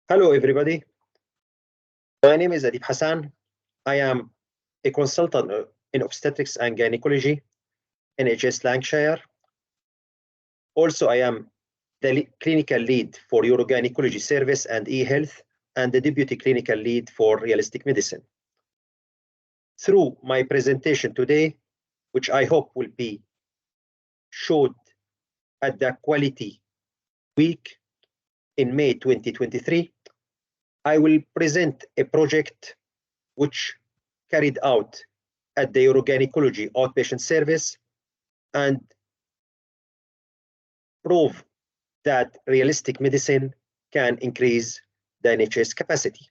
Hello, everybody. My name is Adib Hassan. I am a consultant in obstetrics and gynecology, NHS Lancashire. Also, I am the clinical lead for urogynecology service and e-health, and the deputy clinical lead for realistic medicine. Through my presentation today, which I hope will be showed at the Quality Week in May 2023, I will present a project which carried out at the urogynecology outpatient service and prove that realistic medicine can increase the NHS capacity.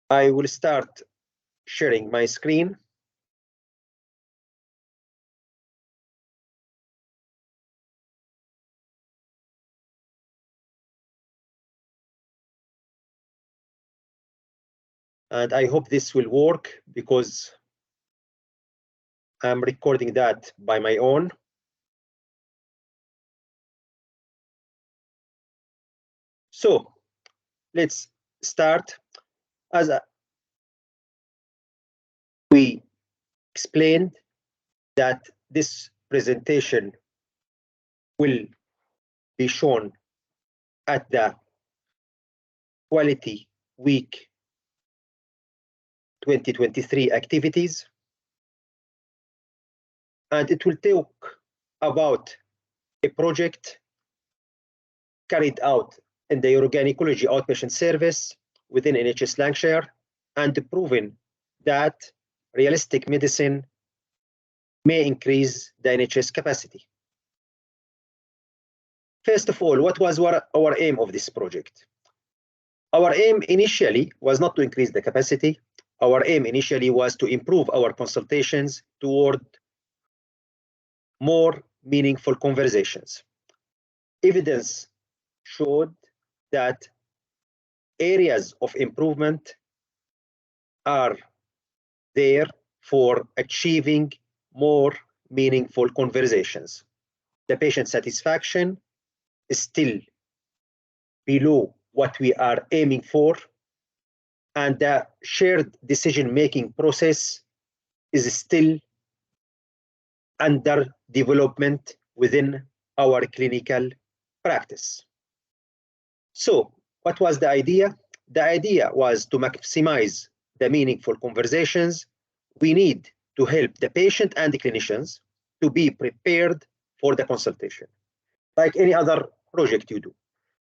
I will start sharing my screen. And I hope this will work because I'm recording that by my own. So let's start. As we explained that this presentation will be shown at the Quality Week 2023 activities. And it will talk about a project carried out in the urogynecology outpatient service within NHS Lancashire and proven that realistic medicine may increase the NHS capacity. First of all, what was our aim of this project? Our aim initially was not to increase the capacity. Our aim initially was to improve our consultations toward more meaningful conversations. Evidence showed that areas of improvement are there for achieving more meaningful conversations. The patient satisfaction is still below what we are aiming for, and the shared decision-making process is still under development within our clinical practice. So, what was the idea? The idea was to maximize the meaningful conversations. We need to help the patient and the clinicians to be prepared for the consultation, like any other project you do.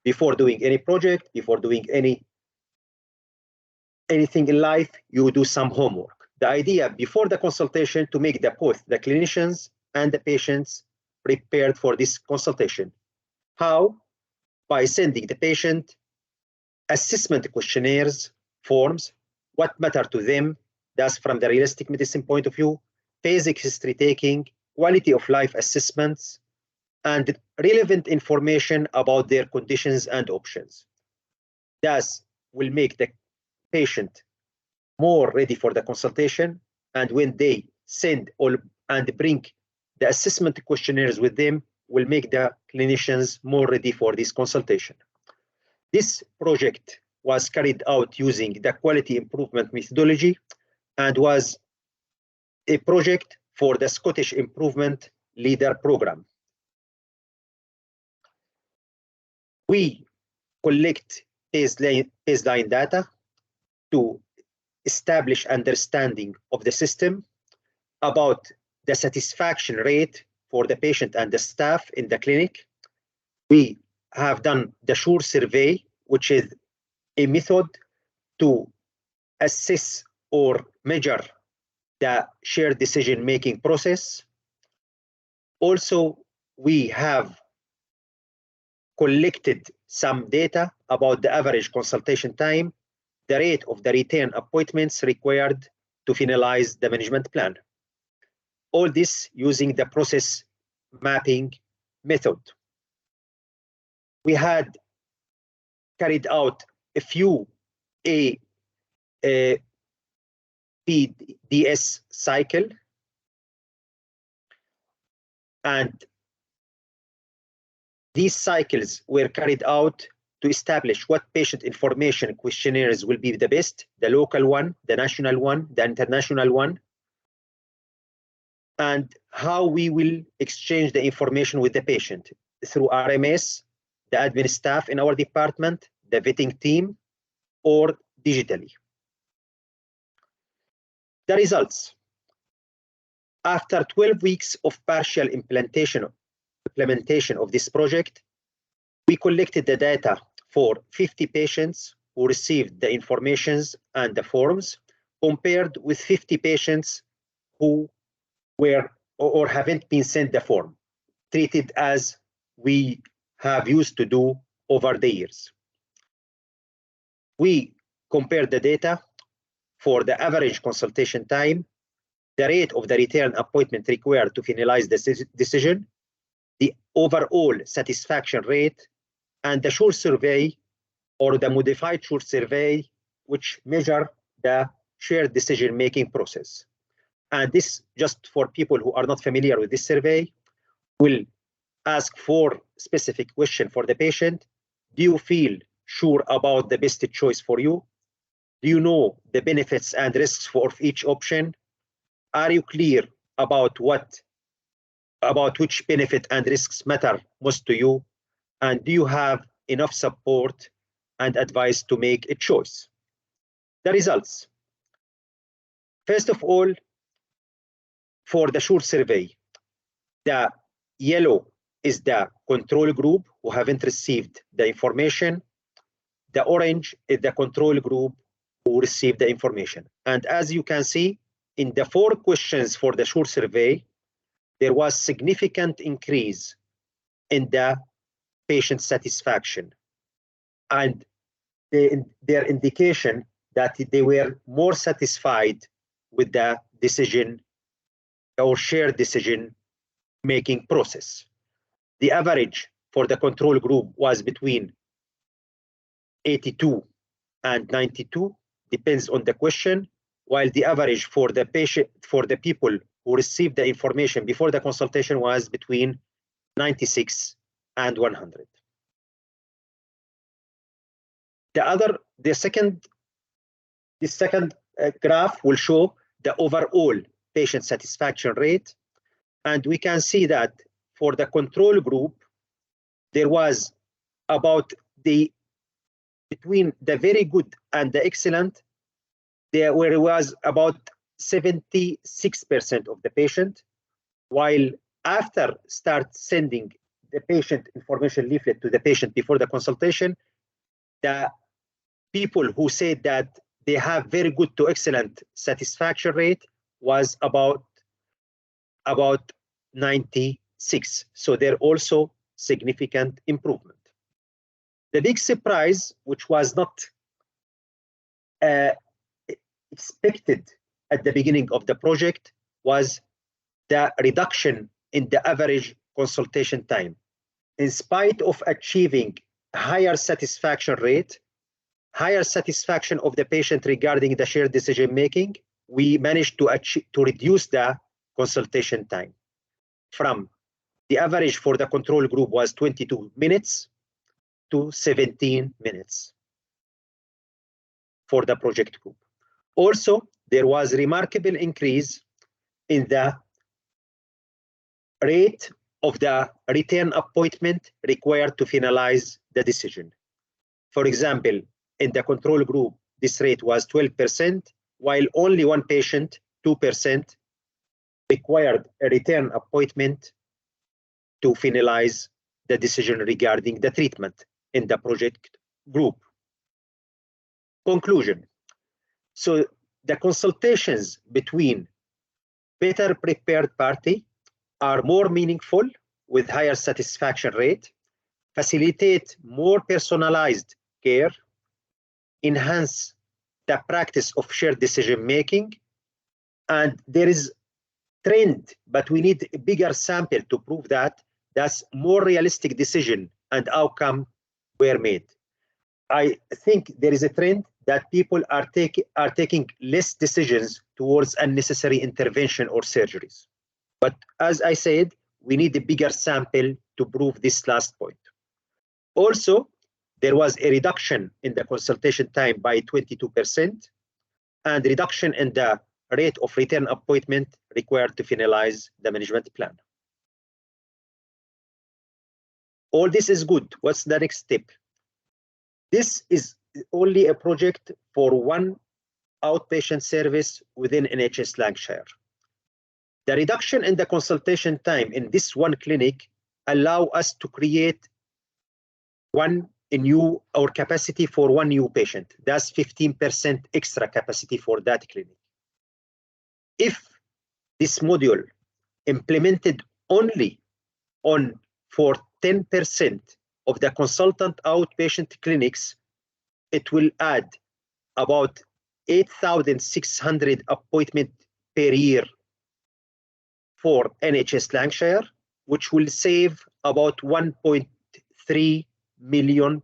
Before doing any project, before doing anything in life, you do some homework. The idea before the consultation to make both the clinicians and the patients prepared for this consultation. How? By sending the patient assessment questionnaires, forms, what matter to them, that's from the realistic medicine point of view, basic history taking, quality of life assessments, and relevant information about their conditions and options. Thus, will make the patient more ready for the consultation, and when they send and bring the assessment questionnaires with them, will make the clinicians more ready for this consultation. This project was carried out using the quality improvement methodology and was a project for the Scottish Improvement Leader Programme. We collect baseline data to establish understanding of the system about the satisfaction rate for the patient and the staff in the clinic. We have done the SURE survey, which is a method to assess or measure the shared decision-making process. Also, we have collected some data about the average consultation time, the rate of the return appointments required to finalize the management plan. All this using the process mapping method. We had carried out a few PDS cycle, and these cycles were carried out to establish what patient information questionnaires will be the best, the local one, the national one, the international one, and how we will exchange the information with the patient through RMS, the admin staff in our department, the vetting team, or digitally. The results. After 12 weeks of partial implementation of this project, we collected the data for 50 patients who received the informations and the forms, compared with 50 patients who were or haven't been sent the form, treated as we have used to do over the years. We compared the data for the average consultation time, the rate of the return appointment required to finalize the decision, the overall satisfaction rate, and the short survey or the modified short survey, which measure the shared decision-making process. And this, just for people who are not familiar with this survey, will ask for specific question for the patient. Do you feel sure about the best choice for you? Do you know the benefits and risks for each option? Are you clear about which benefit and risks matter most to you? And do you have enough support and advice to make a choice? The results. First of all, for the short survey, the yellow is the control group who haven't received the information. The orange is the control group who received the information. And as you can see, in the 4 questions for the short survey, there was significant increase in the patient satisfaction and their indication that they were more satisfied with the decision or shared decision making process. The average for the control group was between 82 and 92, depends on the question, while the average for the people who received the information before the consultation was between 96 and 100. The second graph will show the overall patient satisfaction rate, and we can see that for the control group, there was between the very good and the excellent, there was about 76% of the patient, while after start sending the patient information leaflet to the patient before the consultation, the people who said that they have very good to excellent satisfaction rate was about 96. So they're also significant improvement. The big surprise, which was not expected at the beginning of the project, was the reduction in the average consultation time. In spite of achieving higher satisfaction rate, higher satisfaction of the patient regarding the shared decision making, we managed to reduce the consultation time from the average for the control group was 22 minutes to 17 minutes for the project group. Also, there was remarkable increase in the rate of the return appointment required to finalize the decision. For example, in the control group, this rate was 12%, while only one patient, 2%, required a return appointment to finalize the decision regarding the treatment in the project group. Conclusion. So the consultations between better prepared party are more meaningful with higher satisfaction rate, facilitate more personalized care, enhance the practice of shared decision making, and there is trend, but we need a bigger sample to prove that that's more realistic decision and outcome were made. I think there is a trend that people are taking less decisions towards unnecessary intervention or surgeries. But as I said, we need a bigger sample to prove this last point. Also, there was a reduction in the consultation time by 22% and reduction in the rate of return appointment required to finalize the management plan. All this is good. What's the next step? This is only a project for one outpatient service within NHS Lancashire. The reduction in the consultation time in this one clinic allow us to create our capacity for one new patient. That's 15% extra capacity for that clinic. If this module implemented only for 10% of the consultant outpatient clinics, it will add about 8,600 appointments per year for NHS Lancashire, which will save about £1.3 million.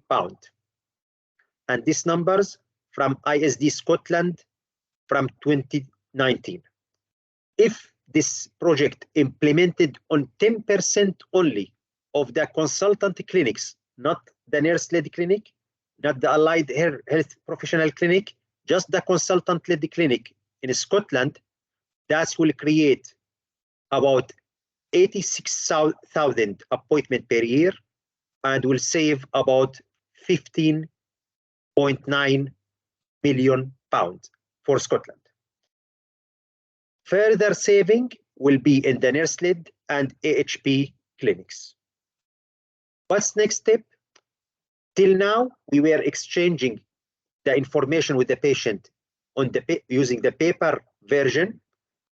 And these numbers from ISD Scotland from 2019. If this project implemented on 10% only of the consultant clinics, not the nurse-led clinic, not the allied health professional clinic, just the consultant-led clinic in Scotland, that will create about 86,000 appointments per year and will save about £15.9 million for Scotland. Further saving will be in the nurse-led and AHP clinics. What's next step? Till now, we were exchanging the information with the patient using the paper version.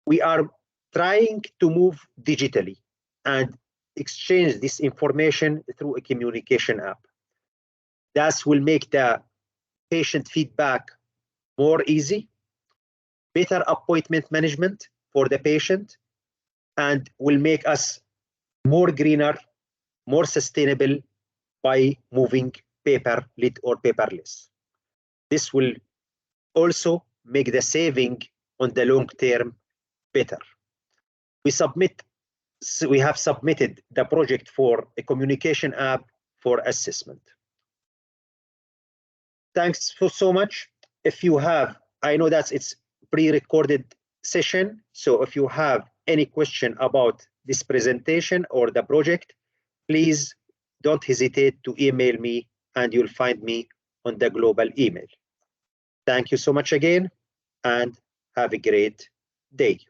We are trying to move digitally and exchange this information through a communication app. That will make the patient feedback more easy, better appointment management for the patient, and will make us more greener, more sustainable by moving paper-led or paperless. This will also make the saving on the long term better. We have submitted the project for a communication app for assessment. Thanks so much. If you have, I know that it's pre-recorded session, so if you have any question about this presentation or the project, please don't hesitate to email me and you'll find me on the global email. Thank you so much again and have a great day.